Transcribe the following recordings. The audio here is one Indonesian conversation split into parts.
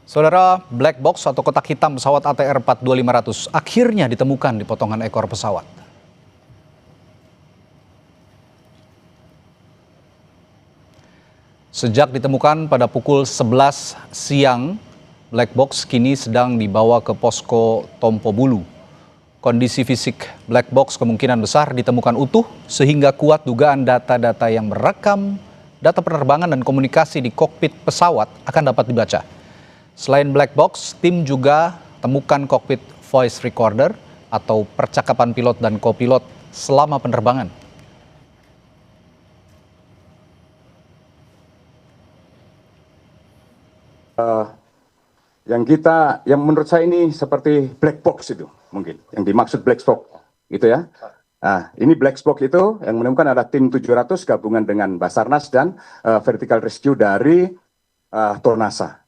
Saudara, black box atau kotak hitam pesawat ATR 42500 akhirnya ditemukan di potongan ekor pesawat. Sejak ditemukan pada pukul 11 siang, black box kini sedang dibawa ke posko Tompo Bulu. Kondisi fisik black box kemungkinan besar ditemukan utuh sehingga kuat dugaan data-data yang merekam data penerbangan dan komunikasi di kokpit pesawat akan dapat dibaca. Selain black box, tim juga temukan kokpit voice recorder atau percakapan pilot dan kopilot selama penerbangan. Yang menurut saya ini seperti black box itu mungkin, yang dimaksud black box gitu ya. Nah, ini black box itu yang menemukan ada tim 700 gabungan dengan Basarnas dan Vertical Rescue dari Tornasa.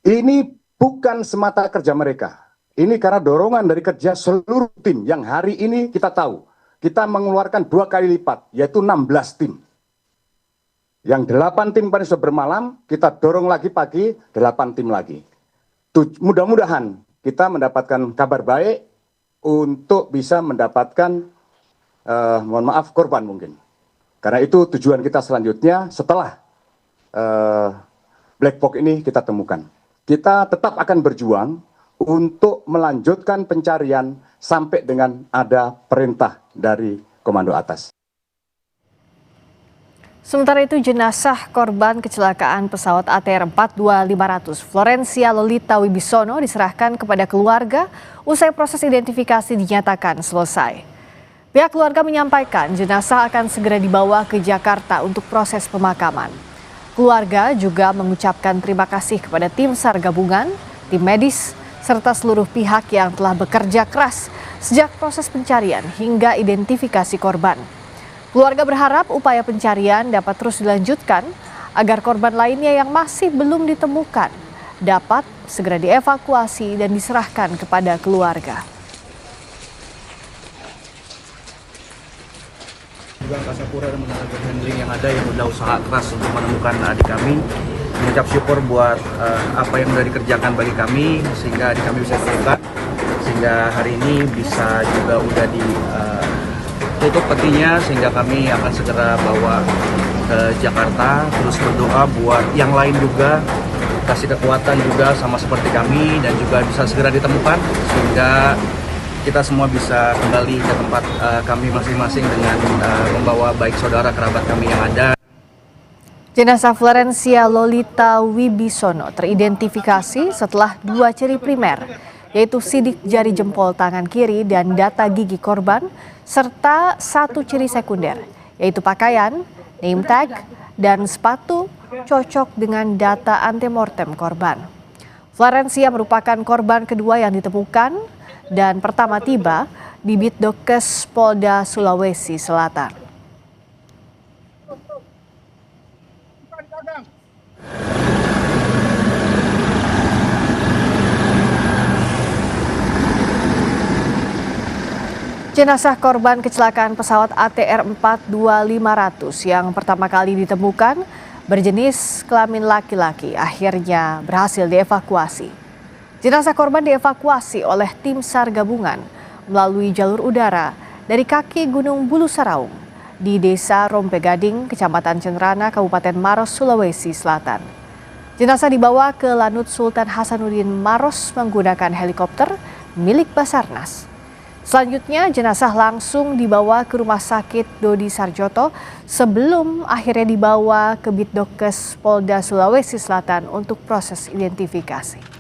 Ini bukan semata kerja mereka. Ini karena dorongan dari kerja seluruh tim yang hari ini kita tahu. Kita mengeluarkan 2 kali lipat, yaitu 16 tim. Yang 8 tim pada sudah bermalam, kita dorong lagi pagi, 8 tim lagi. Mudah-mudahan kita mendapatkan kabar baik untuk bisa mendapatkan, mohon maaf, korban mungkin. Karena itu tujuan kita selanjutnya setelah black box ini kita temukan. Kita tetap akan berjuang untuk melanjutkan pencarian sampai dengan ada perintah dari komando atas. Sementara itu jenazah korban kecelakaan pesawat ATR 42500 Florencia Lolita Wibisono diserahkan kepada keluarga usai proses identifikasi dinyatakan selesai. Pihak keluarga menyampaikan jenazah akan segera dibawa ke Jakarta untuk proses pemakaman. Keluarga juga mengucapkan terima kasih kepada tim SAR gabungan, tim medis, serta seluruh pihak yang telah bekerja keras sejak proses pencarian hingga identifikasi korban. Keluarga berharap upaya pencarian dapat terus dilanjutkan agar korban lainnya yang masih belum ditemukan dapat segera dievakuasi dan diserahkan kepada keluarga. Angkasa Pura dan menggunakan handling yang ada yang sudah usaha keras untuk menemukan adik kami. Mengucap syukur buat apa yang sudah dikerjakan bagi kami sehingga adik kami bisa ditemukan, sehingga hari ini bisa juga udah ditutup petinya sehingga kami akan segera bawa ke Jakarta. Terus berdoa buat yang lain juga, kasih kekuatan juga sama seperti kami dan juga bisa segera ditemukan sehingga kita semua bisa kembali ke tempat kami masing-masing dengan membawa baik saudara kerabat kami yang ada. Jenazah Florencia Lolita Wibisono teridentifikasi setelah 2 ciri primer, yaitu sidik jari jempol tangan kiri dan data gigi korban, serta 1 ciri sekunder, yaitu pakaian, name tag, dan sepatu cocok dengan data antemortem korban. Florencia merupakan korban kedua yang ditemukan dan pertama tiba di Bitdokes Polda Sulawesi Selatan. Jenazah korban kecelakaan pesawat ATR 42500 yang pertama kali ditemukan berjenis kelamin laki-laki akhirnya berhasil dievakuasi. Jenazah korban dievakuasi oleh tim SAR gabungan melalui jalur udara dari kaki Gunung Bulu Saraung di Desa Rompegading, Kecamatan Cenrana, Kabupaten Maros, Sulawesi Selatan. Jenazah dibawa ke Lanut Sultan Hasanuddin Maros menggunakan helikopter milik Basarnas. Selanjutnya jenazah langsung dibawa ke Rumah Sakit Dodi Sarjoto sebelum akhirnya dibawa ke Bitdokes Polda Sulawesi Selatan untuk proses identifikasi.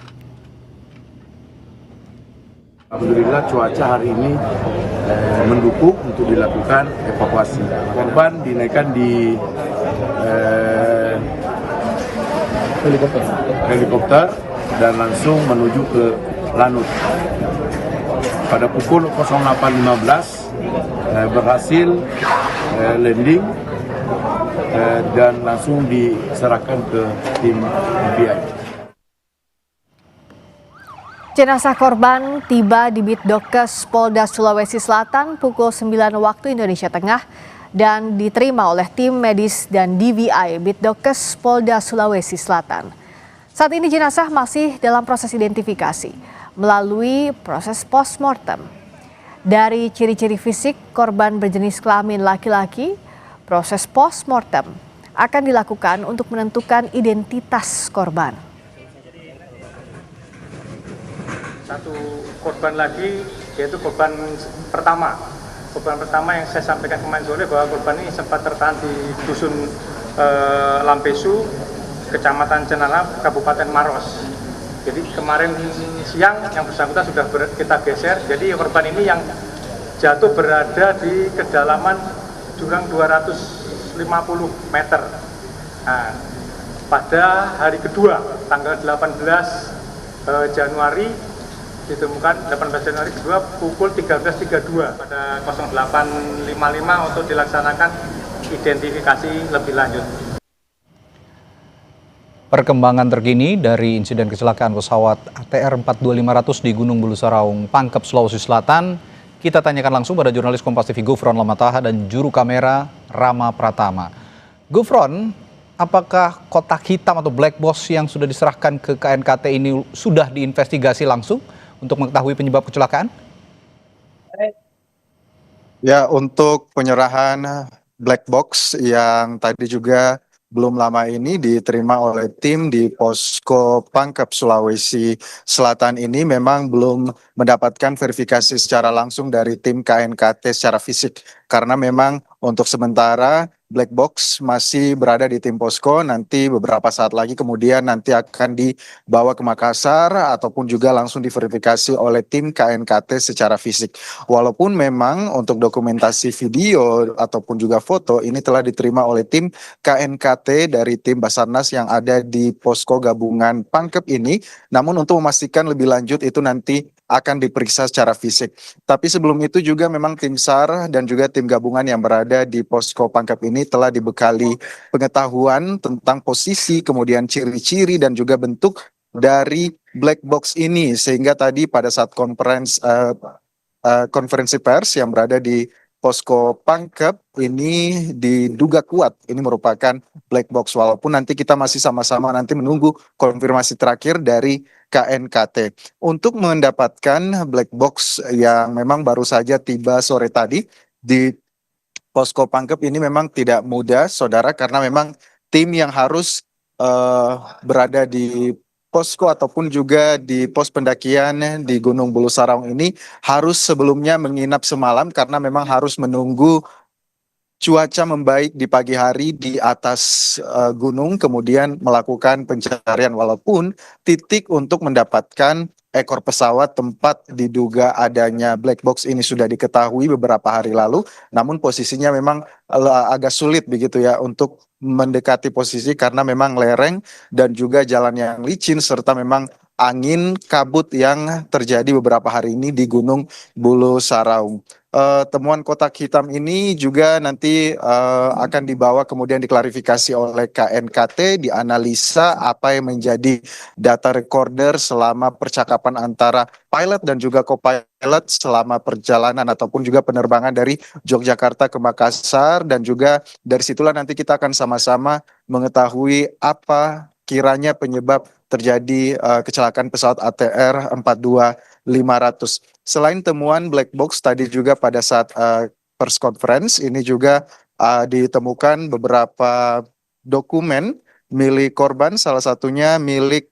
Alhamdulillah cuaca hari ini mendukung untuk dilakukan evakuasi. Korban dinaikkan di helikopter dan langsung menuju ke Lanut. Pada pukul 08.15 berhasil landing dan langsung diserahkan ke tim FBI. Jenazah korban tiba di Bitdokes Polda Sulawesi Selatan pukul 9 waktu Indonesia Tengah dan diterima oleh tim medis dan DVI Bitdokes Polda Sulawesi Selatan. Saat ini jenazah masih dalam proses identifikasi melalui proses postmortem. Dari ciri-ciri fisik korban berjenis kelamin laki-laki, proses postmortem akan dilakukan untuk menentukan identitas korban. Satu korban lagi, yaitu korban pertama. Korban pertama yang saya sampaikan kemarin sore bahwa korban ini sempat tertahan di dusun Lampesu, Kecamatan Cenana, Kabupaten Maros. Jadi kemarin siang yang bersangkutan sudah kita geser. Jadi korban ini yang jatuh berada di kedalaman jurang 250 meter. Nah, pada hari kedua, tanggal 18 Januari, ditemukan 18 Januari kedua pukul 13.32 pada 08.55 untuk dilaksanakan identifikasi lebih lanjut. Perkembangan terkini dari insiden kecelakaan pesawat ATR 42500 di Gunung Bulu Saraung, Pangkep, Sulawesi Selatan, kita tanyakan langsung pada jurnalis Kompas TV Gufron Lamataha dan juru kamera Rama Pratama. Gufron, apakah kotak hitam atau black box yang sudah diserahkan ke KNKT ini sudah diinvestigasi langsung untuk mengetahui penyebab kecelakaan? Ya, untuk penyerahan black box yang tadi juga belum lama ini diterima oleh tim di Posko Pangkep Sulawesi Selatan ini memang belum mendapatkan verifikasi secara langsung dari tim KNKT secara fisik. Karena memang untuk sementara black box masih berada di tim Posko, nanti beberapa saat lagi kemudian nanti akan dibawa ke Makassar ataupun juga langsung diverifikasi oleh tim KNKT secara fisik. Walaupun memang untuk dokumentasi video ataupun juga foto ini telah diterima oleh tim KNKT dari tim Basarnas yang ada di Posko Gabungan Pangkep ini, namun untuk memastikan lebih lanjut itu nanti akan diperiksa secara fisik. Tapi sebelum itu juga memang tim SAR dan juga tim gabungan yang berada di Posko Pangkep ini telah dibekali pengetahuan tentang posisi, kemudian ciri-ciri dan juga bentuk dari black box ini. Sehingga tadi pada saat konferensi pers yang berada di Posko Pangkep ini diduga kuat ini merupakan black box, walaupun nanti kita masih sama-sama nanti menunggu konfirmasi terakhir dari KNKT. Untuk mendapatkan black box yang memang baru saja tiba sore tadi di Posko Pangkep ini memang tidak mudah, saudara, karena memang tim yang harus berada di posko ataupun juga di pos pendakian di Gunung Bulu Saraung ini harus sebelumnya menginap semalam karena memang harus menunggu cuaca membaik di pagi hari di atas gunung, kemudian melakukan pencarian, walaupun titik untuk mendapatkan ekor pesawat tempat diduga adanya black box ini sudah diketahui beberapa hari lalu, namun posisinya memang agak sulit begitu ya untuk mendekati posisi karena memang lereng dan juga jalan yang licin serta memang angin kabut yang terjadi beberapa hari ini di Gunung Bulu Saraung. Temuan kotak hitam ini juga nanti akan dibawa kemudian diklarifikasi oleh KNKT, dianalisa apa yang menjadi data recorder selama percakapan antara pilot dan juga co-pilot selama perjalanan ataupun juga penerbangan dari Yogyakarta ke Makassar, dan juga dari situlah nanti kita akan sama-sama mengetahui apa kiranya penyebab terjadi kecelakaan pesawat ATR 42500. Selain temuan black box tadi juga pada saat press conference ini juga ditemukan beberapa dokumen milik korban, salah satunya milik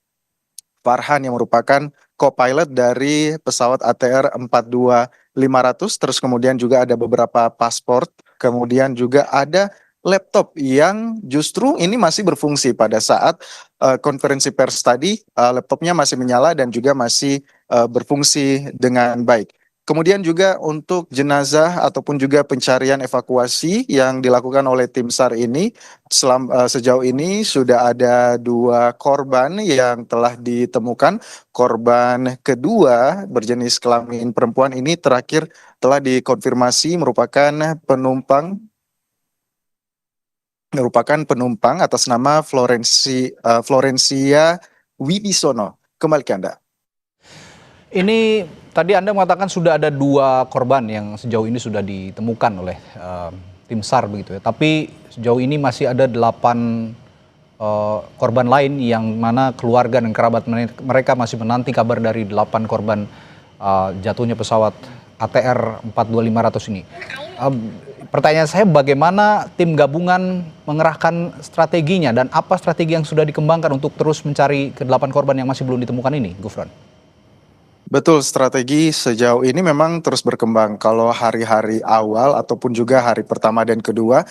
Farhan yang merupakan co-pilot dari pesawat ATR 42500, terus kemudian juga ada beberapa paspor, kemudian juga ada laptop yang justru ini masih berfungsi pada saat konferensi pers tadi, laptopnya masih menyala dan juga masih berfungsi dengan baik. Kemudian juga untuk jenazah ataupun juga pencarian evakuasi yang dilakukan oleh tim SAR ini, sejauh ini sudah ada 2 korban yang telah ditemukan. Korban kedua berjenis kelamin perempuan ini terakhir telah dikonfirmasi merupakan penumpang atas nama Florencia Wibisono. Kembali ke Anda. Ini tadi Anda mengatakan sudah ada 2 korban yang sejauh ini sudah ditemukan oleh tim SAR begitu ya. Tapi sejauh ini masih ada 8 korban lain yang mana keluarga dan kerabat mereka masih menanti kabar dari 8 korban jatuhnya pesawat ATR 42500 ini. Pertanyaan saya, bagaimana tim gabungan mengerahkan strateginya dan apa strategi yang sudah dikembangkan untuk terus mencari ke-8 korban yang masih belum ditemukan ini, Gufron? Betul, strategi sejauh ini memang terus berkembang. Kalau hari-hari awal ataupun juga hari pertama dan kedua,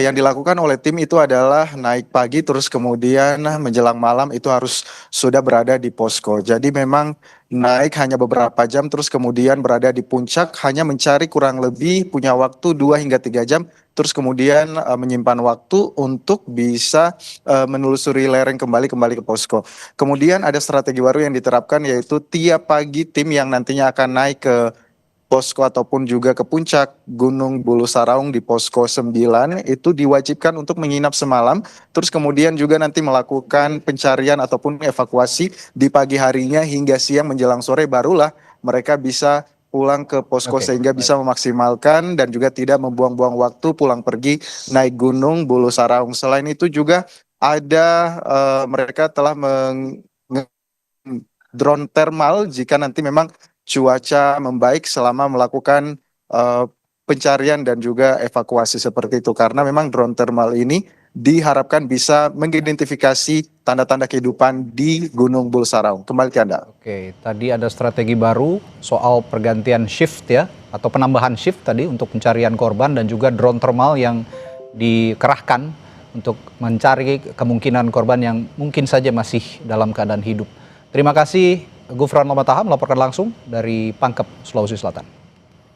yang dilakukan oleh tim itu adalah naik pagi terus kemudian menjelang malam itu harus sudah berada di posko. Jadi memang naik hanya beberapa jam terus kemudian berada di puncak, hanya mencari kurang lebih punya waktu 2 hingga 3 jam terus kemudian menyimpan waktu untuk bisa menelusuri lereng kembali ke posko. Kemudian ada strategi baru yang diterapkan, yaitu tiap pagi tim yang nantinya akan naik ke posko ataupun juga ke puncak Gunung Bulu Saraung di posko 9 itu diwajibkan untuk menginap semalam, terus kemudian juga nanti melakukan pencarian ataupun evakuasi di pagi harinya hingga siang menjelang sore, barulah mereka bisa pulang ke posko sehingga bisa memaksimalkan dan juga tidak membuang-buang waktu pulang pergi naik Gunung Bulu Saraung. Selain itu juga ada mereka telah drone thermal jika nanti memang cuaca membaik selama melakukan pencarian dan juga evakuasi seperti itu, karena memang drone thermal ini diharapkan bisa mengidentifikasi tanda-tanda kehidupan di Gunung Bulu Saraung. Kembali ke Anda. Oke, tadi ada strategi baru soal pergantian shift ya, atau penambahan shift tadi untuk pencarian korban dan juga drone thermal yang dikerahkan untuk mencari kemungkinan korban yang mungkin saja masih dalam keadaan hidup. Terima kasih Gufron Lomataham melaporkan langsung dari Pangkep, Sulawesi Selatan.